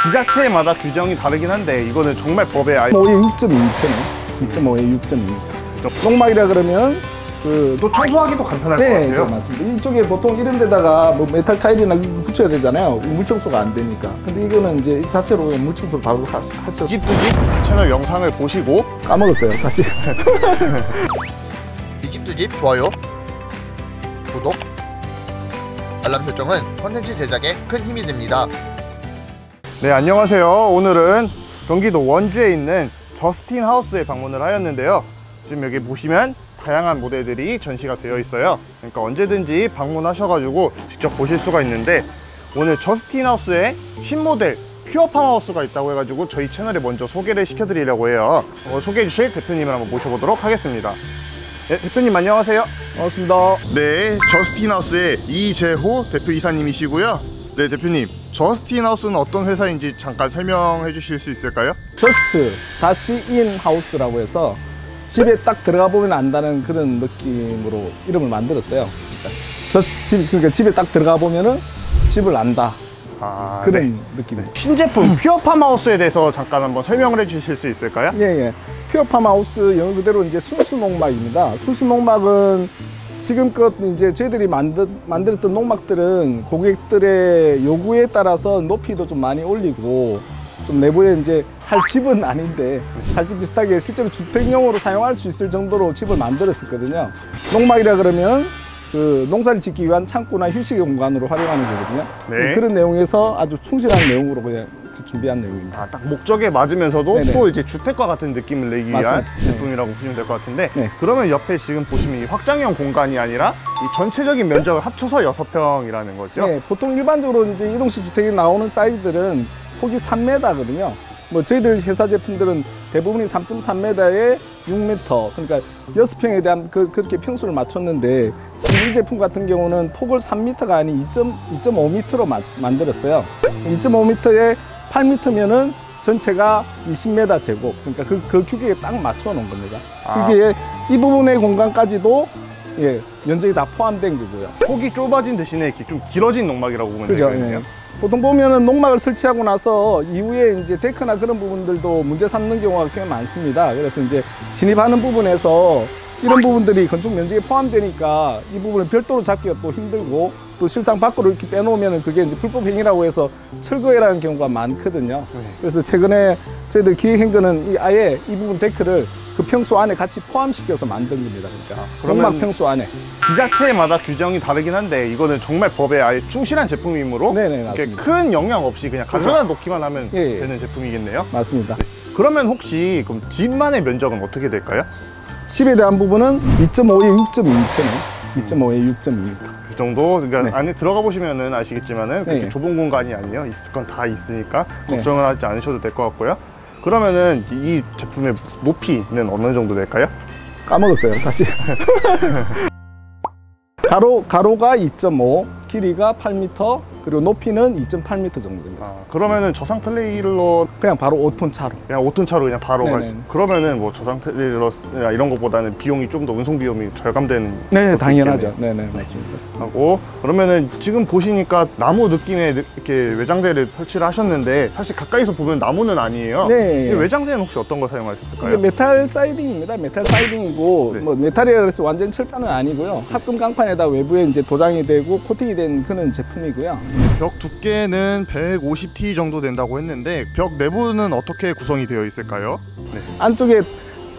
지자체마다 규정이 다르긴 한데 이거는 정말 법에 아예 5에 6.2m네. 2.5에 6.2m. 농막이라 그러면 또 청소하기도 간편할 것 같아요. 네, 맞습니다. 이쪽에 보통 이런 데다가 뭐 메탈 타일이나 붙여야 되잖아요. 물청소가 안 되니까. 근데 이거는 이제 자체로 그냥 물청소를 바로 하셔서 이집두집 채널 영상을 보시고 까먹었어요. 다시. 이집두집 좋아요, 구독, 알람 설정은 콘텐츠 제작에 큰 힘이 됩니다. 네, 안녕하세요. 오늘은 경기도 원주에 있는 저스틴 하우스에 방문을 하였는데요. 지금 여기 보시면 다양한 모델들이 전시가 되어 있어요. 그러니까 언제든지 방문하셔가지고 직접 보실 수가 있는데, 오늘 저스틴 하우스에 신모델 퓨어 팜하우스가 있다고 해가지고 저희 채널에 먼저 소개를 시켜드리려고 해요. 소개해 주실 대표님을 한번 모셔보도록 하겠습니다. 네, 대표님 안녕하세요. 반갑습니다. 네, 저스틴 하우스의 이재호 대표이사님이시고요. 네, 대표님, 저스틴 하우스는 어떤 회사인지 잠깐 설명해 주실 수 있을까요? 저스트 다시 인 하우스라고 해서 집에 딱 들어가 보면 안다는 그런 느낌으로 이름을 만들었어요. 그러니까 집에 딱 들어가 보면은 집을 안다. 그런 네. 느낌. 신제품 퓨어 팜하우스에 대해서 잠깐 한번 설명을 해 주실 수 있을까요? 예. 퓨어 팜하우스 영어 그대로 이제 순수 농막입니다. 순수 농막은 지금껏 이제 저희들이 만들었던 농막들은 고객들의 요구에 따라서 높이도 좀 많이 올리고 좀 내부에 이제 살 집은 아닌데 살집 비슷하게 실제로 주택용으로 사용할 수 있을 정도로 집을 만들었었거든요. 농막이라 그러면 그 농사를 짓기 위한 창고나 휴식의 공간으로 활용하는 거거든요. 네. 그런 내용에서 아주 충실한 내용으로 그냥 준비한 내용입니다. 딱 목적에 맞으면서도 네네. 또 이제 주택과 같은 느낌을 내기 위한 맞습니다. 제품이라고 보시면 될 것 같은데, 네. 그러면 옆에 지금 보시면 이 확장형 공간이 아니라 이 전체적인 면적을 합쳐서 6평이라는 거죠? 네, 보통 일반적으로 이제 이동식 주택이 나오는 사이즈들은 폭이 3m거든요. 뭐 저희들 회사 제품들은 대부분이 3.3m에 6m, 그러니까 6평에 대한 그렇게 평수를 맞췄는데, 지금 이 제품 같은 경우는 폭을 3m가 아닌 2.5m로 만들었어요. 2.5m에 8m면은 전체가 20m 제곱, 그러니까 그 규격에 딱 맞춰 놓은 겁니다. 이게 이 부분의 공간까지도 면적이 다 포함된 거고요. 폭이 좁아진 대신에 이렇게 좀 길어진 농막이라고 보면 그죠? 되거든요. 예. 보통 보면은 농막을 설치하고 나서 이후에 이제 데크나 그런 부분들도 문제 삼는 경우가 꽤 많습니다. 그래서 이제 진입하는 부분에서 이런 부분들이 건축 면적에 포함되니까 이 부분을 별도로 잡기가 또 힘들고, 또 실상 밖으로 이렇게 빼놓으면 그게 이제 불법 행위라고 해서 철거해라는 경우가 많거든요. 그래서 최근에 저희들 기획행정은 아예 이 부분 데크를 그 평수 안에 같이 포함시켜서 만든 겁니다. 그러니까 농막 평수 안에. 지자체마다 규정이 다르긴 한데 이거는 정말 법에 아예 충실한 제품이므로 네네, 이렇게 맞습니다. 큰 영향 없이 그냥 갖다 놓기만 하면 예. 되는 제품이겠네요. 맞습니다. 그러면 혹시 그럼 집만의 면적은 어떻게 될까요? 집에 대한 부분은 2.5에 6.2m네. 2.5에 6.2m. 그 정도, 그러니까 네. 안에 들어가 보시면은 아시겠지만은 그렇게 네. 좁은 공간이 아니에요. 있을 건 다 있으니까 네. 걱정을 하지 않으셔도 될 것 같고요. 그러면은 이 제품의 높이는 어느 정도 될까요? 까먹었어요. 다시. 가로가 2.5, 길이가 8m, 그리고 높이는 2.8m 정도 됩니다. 그러면은 저상 트레일러 그냥 바로 5톤 차로. 그냥 5톤 차로 그냥 바로 네네. 가지. 그러면은 뭐 저상 트레일러 이런 것보다는 비용이 좀 더 운송 비용이 절감되는 네, 것도 당연하죠. 있겠네요. 네네, 맞습니다. 하고, 그러면은 지금 보시니까 나무 느낌의 이렇게 외장재를 설치를 하셨는데 사실 가까이서 보면 나무는 아니에요. 네. 이 외장재는 혹시 어떤 거 사용하셨을까요? 이게 메탈 사이딩입니다. 메탈 사이딩이고, 네. 뭐 메탈이라 그래서 완전 철판은 아니고요. 합금 강판에다 외부에 이제 도장이 되고 코팅이 된 그런 제품이고요. 벽 두께는 150T 정도 된다고 했는데 벽 내부는 어떻게 구성이 되어 있을까요? 네. 안쪽에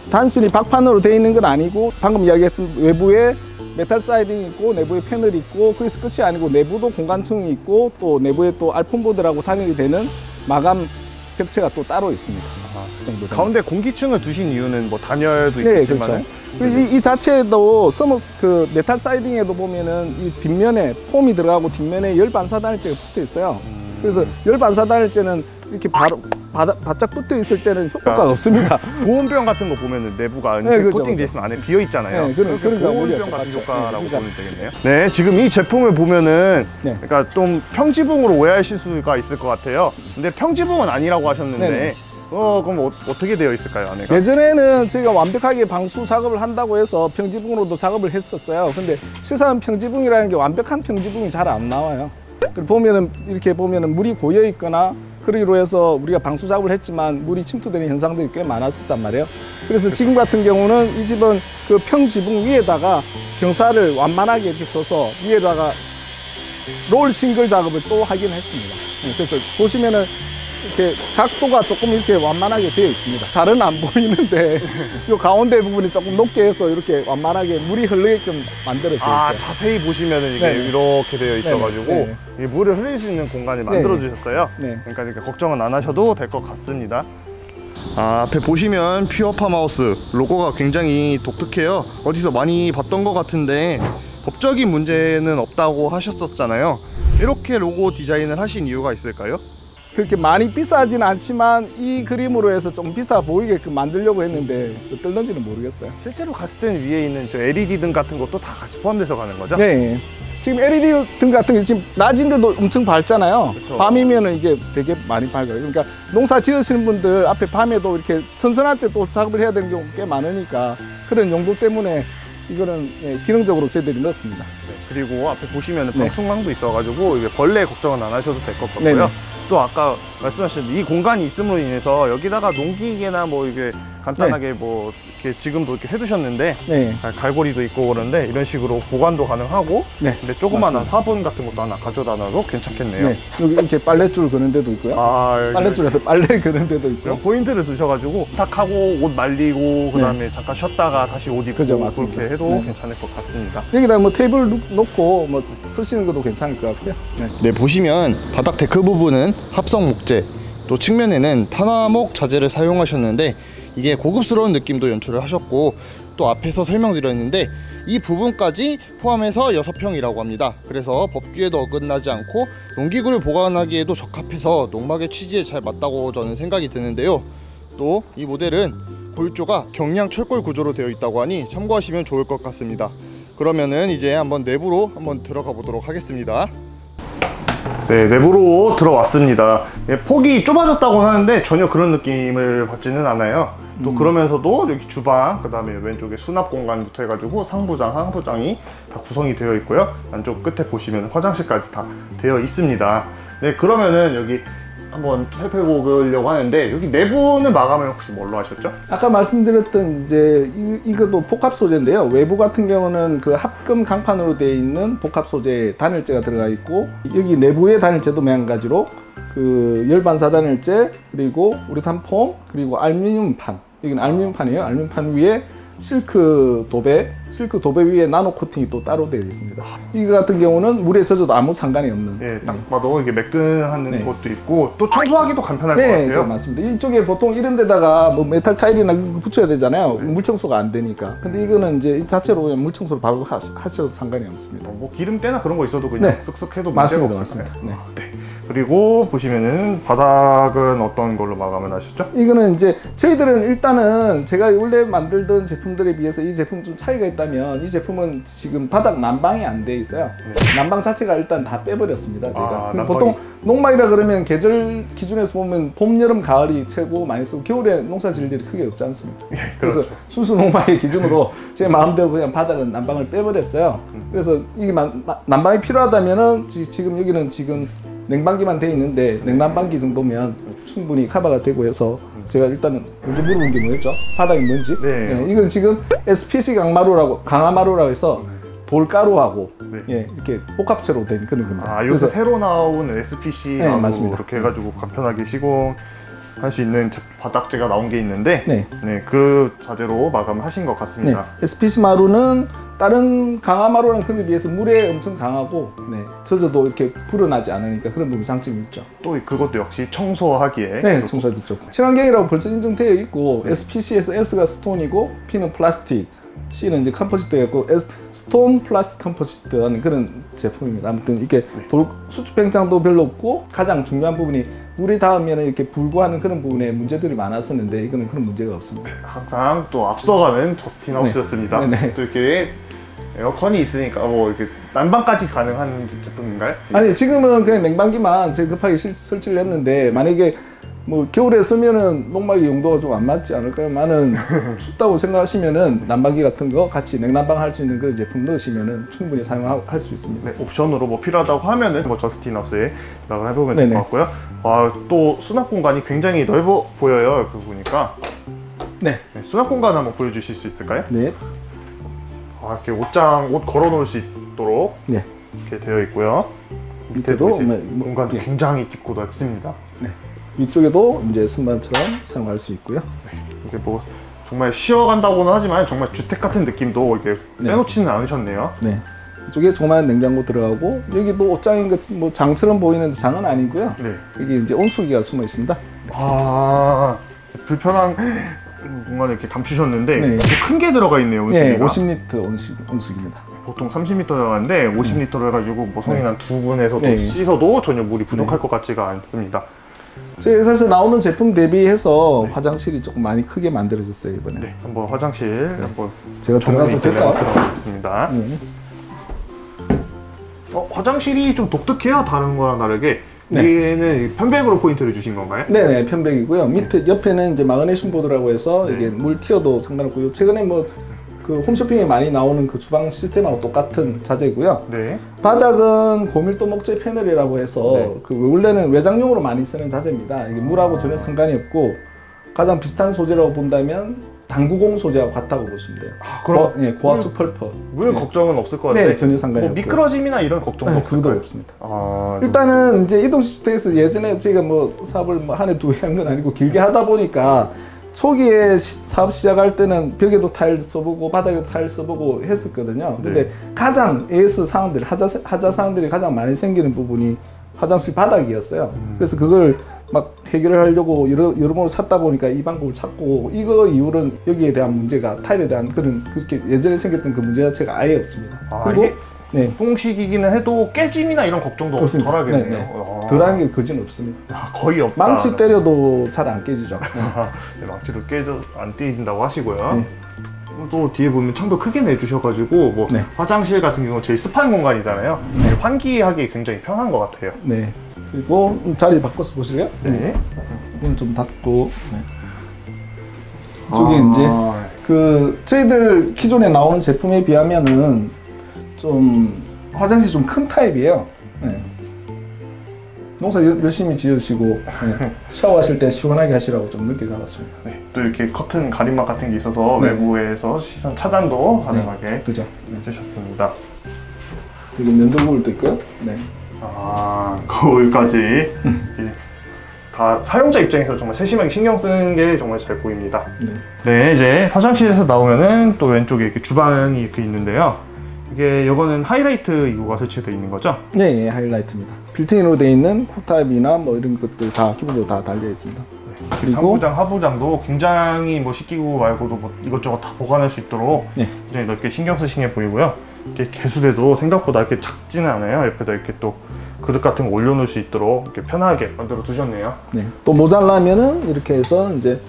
단순히 박판으로 되어 있는 건 아니고, 방금 이야기했던 외부에 메탈 사이딩이 있고 내부에 패널이 있고, 그래서 끝이 아니고 내부도 공간층이 있고, 또 내부에 또 알품보드라고 단열이 되는 마감 벽체가 또 따로 있습니다. 그 정도 가운데 공기층을 두신 이유는 뭐 단열도 네, 있겠지만 그렇죠. 이 자체도 그 메탈 사이딩에도 보면은 이 뒷면에 폼이 들어가고 뒷면에 열 반사단열재가 붙어 있어요. 그래서 열 반사단열재는 이렇게 바로 바짝 붙어 있을 때는 효과가 없습니다. 보온병 같은 거 보면은 내부가 네, 그렇죠, 코팅돼 있으면 안에 비어 있잖아요. 네, 그런 보온병 거죠. 같은 효과라고 네, 보면 되겠네요. 네, 지금 이 제품을 보면은 네. 그러니까 좀 평지붕으로 오해하실 수가 있을 것 같아요. 근데 평지붕은 아니라고 하셨는데 네네. 그럼 어떻게 되어 있을까요, 안에가? 예전에는 저희가 완벽하게 방수 작업을 한다고 해서 평지붕으로도 작업을 했었어요. 근데 실상 평지붕이라는 게 완벽한 평지붕이 잘 안 나와요. 보면은 이렇게 보면은 물이 고여 있거나 그러기로 해서 우리가 방수 작업을 했지만 물이 침투되는 현상들이 꽤 많았었단 말이에요. 그래서 지금 같은 경우는 이 집은 그 평지붕 위에다가 경사를 완만하게 이렇게 줘서 위에다가 롤 싱글 작업을 또 하긴 했습니다. 그래서 보시면은 이렇게 각도가 조금 이렇게 완만하게 되어 있습니다. 잘은 안 보이는데 이 가운데 부분이 조금 높게 해서 이렇게 완만하게 물이 흐르게끔 만들어져 있어요. 아, 자세히 보시면은 이게 네. 이렇게 되어 있어가지고 네. 이 물을 흘릴 수 있는 공간을 만들어 주셨어요. 네. 그러니까 이렇게 걱정은 안 하셔도 될 것 같습니다. 아, 앞에 보시면 퓨어 팜하우스 로고가 굉장히 독특해요. 어디서 많이 봤던 것 같은데 법적인 문제는 없다고 하셨었잖아요. 이렇게 로고 디자인을 하신 이유가 있을까요? 그렇게 많이 비싸진 않지만 이 그림으로 해서 좀 비싸 보이게끔 만들려고 했는데 어떨는지는 모르겠어요. 실제로 갔을 때는 위에 있는 저 LED 등 같은 것도 다 같이 포함돼서 가는 거죠? 네. 지금 LED 등 같은 게 지금 낮인데도 엄청 밝잖아요. 그쵸. 밤이면은 이게 되게 많이 밝아요. 그러니까 농사 지으시는 분들 앞에 밤에도 이렇게 선선할 때 또 작업을 해야 되는 경우가 꽤 많으니까 그런 용도 때문에 이거는 기능적으로 저희들이 넣었습니다. 네, 그리고 앞에 보시면 네. 방충망도 있어가지고 이게 벌레 걱정은 안 하셔도 될 것 같고요. 네네. 또 아까 말씀하신 이 공간이 있음으로 인해서 여기다가 농기계나 뭐 이게 간단하게 뭐 이렇게 지금도 이렇게 해두셨는데 네. 갈고리도 있고 그런데 이런 식으로 보관도 가능하고 네. 근데 조그마한 맞습니다. 화분 같은 것도 하나 가져다 놔도 괜찮겠네요. 네. 여기 이렇게 빨랫줄 그는 데도 있고요. 아, 빨랫줄에서 빨래 그는 데도 있고요. 이런 포인트를 두셔가지고 탁하고 옷 말리고 그 다음에 잠깐 쉬었다가 다시 옷 입고 그죠, 맞습니다. 그렇게 해도 네. 괜찮을 것 같습니다. 여기다 뭐 테이블 놓고 뭐 쓰시는 것도 괜찮을 것 같고요. 네. 네, 보시면 바닥 데크 부분은 합성 목재, 또 측면에는 탄화목 자재를 사용하셨는데 이게 고급스러운 느낌도 연출을 하셨고 또 앞에서 설명드렸는데 이 부분까지 포함해서 6평이라고 합니다. 그래서 법규에도 어긋나지 않고 농기구를 보관하기에도 적합해서 농막의 취지에 잘 맞다고 저는 생각이 드는데요. 또 이 모델은 골조가 경량 철골 구조로 되어 있다고 하니 참고하시면 좋을 것 같습니다. 그러면은 이제 한번 내부로 한번 들어가 보도록 하겠습니다. 네, 내부로 들어왔습니다. 예, 폭이 좁아졌다고는 하는데 전혀 그런 느낌을 받지는 않아요. 또 그러면서도 여기 주방, 그 다음에 왼쪽에 수납 공간부터 해가지고 상부장, 하부장이 다 구성이 되어 있고요. 안쪽 끝에 보시면 화장실까지 다 되어 있습니다. 네, 그러면은 여기 한번 살펴보려고 하는데 여기 내부는 마감을 혹시 뭘로 하셨죠? 아까 말씀드렸던 이제 이것도 복합 소재인데요. 외부 같은 경우는 그 합금 강판으로 되어 있는 복합 소재 단열재가 들어가 있고 여기 내부의 단열재도 마찬가지로 그 열반사 단열재 그리고 우레탄 폼 그리고 알루미늄판 여기는 알루미늄판이에요. 알루미늄판 위에 실크 도배 위에 나노 코팅이 또 따로 되어 있습니다. 이거 같은 경우는 물에 젖어도 아무 상관이 없는. 예, 딱 봐도 이게 매끈한 네. 것도 있고 또 청소하기도 간편할 것 네, 같아요. 네, 맞습니다. 이쪽에 보통 이런 데다가 뭐 메탈 타일이나 그거 붙여야 되잖아요. 물 청소가 안 되니까. 근데 이거는 이제 이 자체로 그냥 물 청소를 바로 하셔도 상관이 없습니다. 뭐 기름때나 그런 거 있어도 그냥 네. 쓱쓱 해도 문제가 맞습니다, 없을까요? 맞습니다. 네. 네. 그리고 보시면은 바닥은 어떤 걸로 마감을 하셨죠? 이거는 이제 저희들은 일단은 제가 원래 만들던 제품들에 비해서 이 제품 좀 차이가 있다면 이 제품은 지금 바닥 난방이 안 돼 있어요. 네. 난방 자체가 일단 다 빼버렸습니다. 저희가. 아, 근데 난방이- 보통 농막이라 그러면 계절 기준에서 보면 봄, 여름, 가을이 최고 많이 쓰고 겨울에 농사 지을 일이 크게 없지 않습니까? 그래서 그렇죠. 순수 농막의 기준으로 제 마음대로 그냥 바닥은 난방을 빼버렸어요. 그래서 이게 난방이 필요하다면은 지금 여기는 지금 냉방기만 돼 있는데 냉난방기 정도면 충분히 커버가 되고 해서 제가 일단은 먼저 물어본 게 뭐였죠? 바닥이 뭔지? 네. 이건 지금 SPC 강화마루라고 해서 돌가루하고 네. 예, 이렇게 복합체로 된 그런 겁니다. 아, 요새 새로 나온 SPC 네, 나무 맞습니다. 이렇게 해가지고 간편하게 시공할 수 있는 바닥재가 나온 게 있는데 네. 그 자재로 마감을 하신 것 네, 같습니다. SPC 마루는 다른 강화마루랑 크게 비해서 물에 엄청 강하고 젖어도 이렇게 불어나지 않으니까 그런 부분 장점이 있죠. 또 그것도 역시 청소하기에 네, 또 청소하기 좋고 친환경이라고 벌써 인증되어 있고 SPC에서 S가 스톤이고 P는 플라스틱, C는 이제 컴포지트였고 스톤 플라스틱 컴포지트라는 그런 제품입니다. 아무튼 이렇게 수축 팽창도 별로 없고 가장 중요한 부분이 물이 닿으면 이렇게 불구하는 그런 부분에 문제들이 많았었는데 이거는 그런 문제가 없습니다. 항상 또 앞서가는 저스틴 하우스였습니다. 네, 네. 또 이렇게 에어컨이 있으니까 뭐 이렇게 난방까지 가능한 제품인가요? 아니 지금은 그냥 냉방기만 제가 급하게 설치를 했는데 만약에 뭐 겨울에 쓰면은 농막이 용도가 좀 안 맞지 않을까요? 많은 춥다고 생각하시면은 난방기 같은 거 같이 냉난방 할 수 있는 그런 제품 넣으시면은 충분히 사용할 수 있습니다. 네, 옵션으로 뭐 필요하다고 하면은 뭐 저스틴 하우스에 연락을 해보면 될 네네. 것 같고요. 아, 또 수납 공간이 굉장히 넓어 보여요. 여기 보니까. 네. 네, 수납 공간 한번 보여주실 수 있을까요? 네. 아, 이렇게 옷 걸어 놓을 수 있도록 네. 이렇게 되어 있고요. 밑에도 이제 뭐, 공간도 예. 굉장히 깊고 넓습니다. 네. 위쪽에도 이제 선반처럼 사용할 수 있고요. 이게 뭐 정말 쉬어간다고는 하지만 정말 주택 같은 느낌도 이렇게 네. 빼놓지는 않으셨네요. 네. 이쪽에 조그마한 냉장고 들어가고 여기도 옷장인 것, 뭐 장처럼 보이는데 장은 아니고요. 네. 여기 이제 온수기가 숨어 있습니다. 아, 불편한 공간을 이렇게 감추셨는데 네. 큰 게 들어가 있네요. 네, 온수기가. 50리터 온수기입니다. 보통 30m 들어가는데 50m로 해가지고 뭐 성인 한 두 분에서도 네. 씻어도 전혀 물이 부족할 것 같지가 않습니다. 저희 회사에서 나오는 제품 대비해서 화장실이 조금 많이 크게 만들어졌어요 이번에. 네, 한번 화장실 한번 제가 들어가도 될까요? 들어가겠습니다. 네. 화장실이 좀 독특해요. 다른 거랑 다르게. 네. 위에는 편백으로 포인트를 주신 건가요? 네네, 편백이고요. 밑에 옆에는 이제 마그네슘 보드라고 해서 네. 이게 물 튀어도 상관없고요. 최근에 뭐 그 홈쇼핑에 많이 나오는 그 주방 시스템하고 똑같은 자재고요. 네. 바닥은 고밀도 목재 패널이라고 해서 네. 그 원래는 외장용으로 많이 쓰는 자재입니다. 이게 물하고 전혀 상관이 없고 가장 비슷한 소재라고 본다면 당구공 소재하고 같다고 보시면 돼요. 아, 그럼 예, 고압축 펄퍼. 물 네. 걱정은 없을 것 같은데. 네, 전혀 상관이 뭐 없고요. 미끄러짐이나 이런 걱정도 네, 없을까요? 그것도 없습니다. 아, 일단은 이제 이동식 주택에서 예전에 제가 뭐 사업을 뭐 한 해 두 해 한 건 아니고 길게 하다 보니까 초기에 사업 시작할 때는 벽에도 타일 써보고 바닥에도 타일 써보고 했었거든요. 근데 네. 가장 AS 사항들, 하자 사항들이 가장 많이 생기는 부분이 화장실 바닥이었어요. 그래서 그걸 막 해결을 하려고 여러모로 찾다 보니까 이 방법을 찾고 이거 이후로는 여기에 대한 문제가 타일에 대한 그런 그렇게 예전에 생겼던 그 문제 자체가 아예 없습니다. 아, 그리고 이게 네. 동식이기는 해도 깨짐이나 이런 걱정도 없습니다. 덜하겠네요. 네, 네. 아. 덜한 게 거진 없습니다. 아, 거의 없다. 망치 때려도 잘 안 깨지죠. 네, 망치로 깨져 안 떼진다고 하시고요. 네. 또 뒤에 보면 창도 크게 내주셔가지고 뭐 네. 화장실 같은 경우는 제일 습한 공간이잖아요. 네, 환기하기 굉장히 편한 것 같아요. 네. 그리고 자리 바꿔서 보실래요? 네. 문을 좀 닫고. 네. 이쪽에 이제 아, 그 저희들 기존에 나오는 제품에 비하면은 좀 화장실이 좀 큰 타입이에요. 네. 농사 열심히 지으시고 네. 샤워하실 때 시원하게 하시라고 좀 늦게 잡았습니다. 네, 또 이렇게 커튼 가림막 같은 게 있어서 네. 외부에서 시선 차단도 가능하게 그죠? 네. 해주셨습니다. 여기 면도 거울도 있고요. 네. 아, 거울까지 이렇게 다 사용자 입장에서 정말 세심하게 신경 쓰는 게 정말 잘 보입니다. 네. 네, 이제 화장실에서 나오면은 또 왼쪽에 이렇게 주방이 이렇게 있는데요. 이게 이거는 하이라이트 이거가 설치되어 있는 거죠? 네, 예, 하이라이트입니다. 빌트인으로 되어 있는 쿡탑이나 뭐 이런 것들 다 기본적으로 다 달려 있습니다. 그리고 상부장, 하부장도 굉장히 뭐 식기구 말고도 뭐 이것저것 다 보관할 수 있도록 네. 굉장히 넓게 신경 쓰신 게 보이고요. 이렇게 개수대도 생각보다 이렇게 작지는 않아요. 옆에다 이렇게 또 그릇 같은 거 올려놓을 수 있도록 이렇게 편하게 만들어 두셨네요. 네. 또 모자라면은 이렇게 해서 이제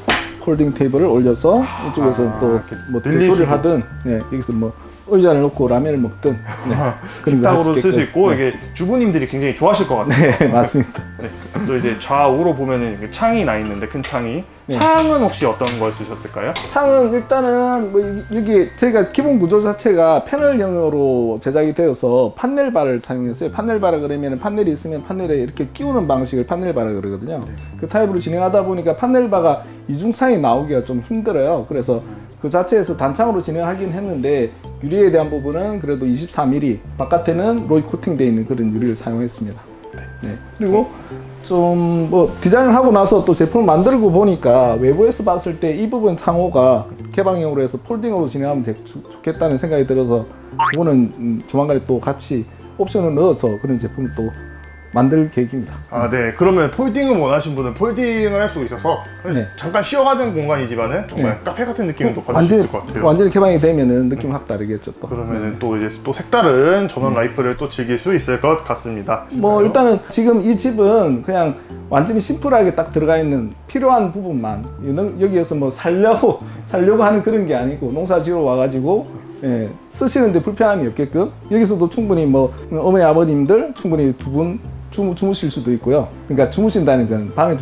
폴딩 테이블을 올려서 이쪽에서 또 이렇게 뭐 늘리시고. 대조를 하든 네, 여기서 뭐 의자를 놓고 라면을 먹든 네, 그런 거 할 식탁으로 쓸 수 있게끔. 있고 네. 이게 주부님들이 굉장히 좋아하실 것 같아요. 네, 맞습니다. 네. 또 이제 좌우로 보면은 이렇게 창이 나 있는데 큰 창이 네. 창은 혹시 어떤 걸 쓰셨을까요? 창은 일단은 뭐 여기 저희가 기본 구조 자체가 패널형으로 제작이 되어서 판넬바를 사용했어요. 판넬바라 그러면 판넬이 있으면 판넬에 이렇게 끼우는 방식을 판넬바라 그러거든요. 그 타입으로 진행하다 보니까 판넬바가 이중창이 나오기가 좀 힘들어요. 그래서 그 자체에서 단창으로 진행하긴 했는데 유리에 대한 부분은 그래도 24mm, 바깥에는 로이 코팅되어 있는 그런 유리를 사용했습니다. 네. 그리고 좀 뭐 디자인을 하고 나서 또 제품을 만들고 보니까 외부에서 봤을 때 이 부분 창호가 개방형으로 해서 폴딩으로 진행하면 좋겠다는 생각이 들어서 그거는 조만간에 또 같이 옵션을 넣어서 그런 제품을 또 만들 계획입니다. 아, 네. 그러면 폴딩을 원하신 분은 폴딩을 할 수 있어서 네. 잠깐 쉬어가는 공간이지만은 정말 네. 카페 같은 느낌을 또 받을 수 있을 것 같아요. 완전히 개방이 되면은 느낌 확 다르겠죠. 또. 그러면은 또 이제 또 색다른 전원 라이프를 또 즐길 수 있을 것 같습니다. 뭐 일단은 지금 이 집은 그냥 완전히 심플하게 딱 들어가 있는 필요한 부분만 여기에서 뭐 살려고 하는 그런 게 아니고 농사 지으러 와가지고 예, 쓰시는데 불편함이 없게끔 여기서도 충분히 뭐 어머니 아버님들 충분히 두 분 주무실 수도 있고요. 그러니까 주무신다는 건 밤에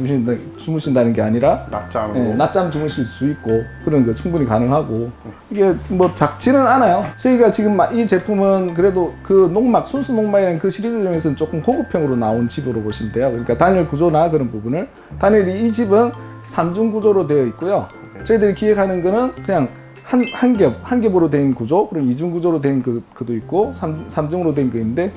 주무신다는 게 아니라 낮잠으로. 예, 낮잠 주무실 수 있고 그런 거 충분히 가능하고 이게 뭐 작지는 않아요. 저희가 지금 이 제품은 그래도 그 농막 순수 농막이라는 그 시리즈 중에서는 조금 고급형으로 나온 집으로 보시면 돼요. 그러니까 단열 구조나 그런 부분을 단열이 이 집은 3중 구조로 되어 있고요. 저희들이 기획하는 거는 그냥 한 겹으로 된 구조, 그리고 2중 구조로 된 그도 있고 3중으로 된 거 있는데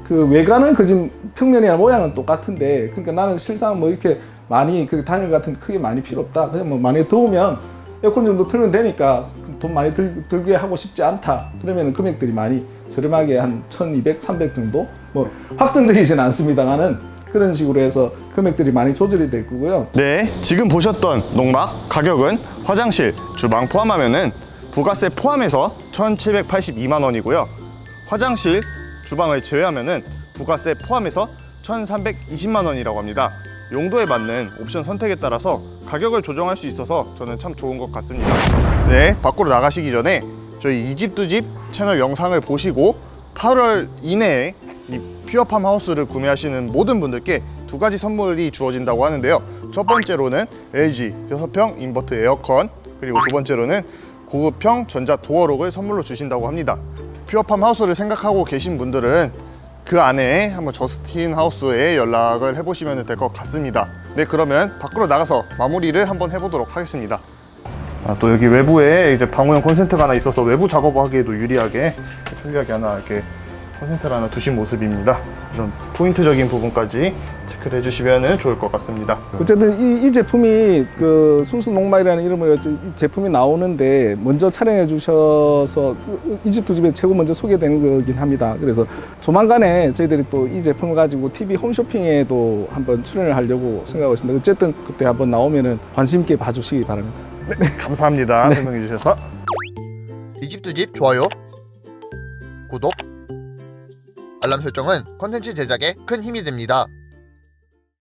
그 외관은 그 집 평면이나 모양은 똑같은데 그러니까 나는 실상 뭐 이렇게 많이 그 단열 같은 거 크게 많이 필요 없다. 그냥 뭐 많이 더우면 에어컨 정도 틀면 되니까 돈 많이 들게 하고 싶지 않다. 그러면 금액들이 많이 저렴하게 한 1,200, 300 정도 뭐 확정적이진 않습니다만은 그런 식으로 해서 금액들이 많이 조절이 될 거고요. 네, 지금 보셨던 농막 가격은 화장실, 주방 포함하면은 부가세 포함해서 1,782만 원이고요. 화장실, 주방을 제외하면은 부가세 포함해서 1,320만 원이라고 합니다. 용도에 맞는 옵션 선택에 따라서 가격을 조정할 수 있어서 저는 참 좋은 것 같습니다. 네, 밖으로 나가시기 전에 저희 이 집 두 집 채널 영상을 보시고 8월 이내에 이 퓨어팜 하우스를 구매하시는 모든 분들께 두 가지 선물이 주어진다고 하는데요. 첫 번째로는 LG 6평 인버터 에어컨, 그리고 두 번째로는 고급형 전자 도어록을 선물로 주신다고 합니다. 퓨어팜 하우스를 생각하고 계신 분들은 그 안에 한번 저스틴 하우스에 연락을 해보시면 될 것 같습니다. 네, 그러면 밖으로 나가서 마무리를 한번 해보도록 하겠습니다. 또 여기 외부에 이제 방호형 콘센트가 하나 있어서 외부 작업하기에도 유리하게 편리하게 하나 이렇게 콘센트를 하나 두신 모습입니다. 이런 포인트적인 부분까지 체크를 해주시면 좋을 것 같습니다. 어쨌든 이 제품이 그 순수 농막이라는 이름으로 이 제품이 나오는데 먼저 촬영해 주셔서 이 집 두 집에 최고 먼저 소개되는 거긴 합니다. 그래서 조만간에 저희들이 또 이 제품을 가지고 TV 홈쇼핑에도 한번 출연을 하려고 생각하고 있습니다. 어쨌든 그때 한번 나오면은 관심 있게 봐주시기 바랍니다. 네, 감사합니다. 네. 설명해 주셔서. 이 집 두 집 좋아요, 구독, 알람 설정은 콘텐츠 제작에 큰 힘이 됩니다.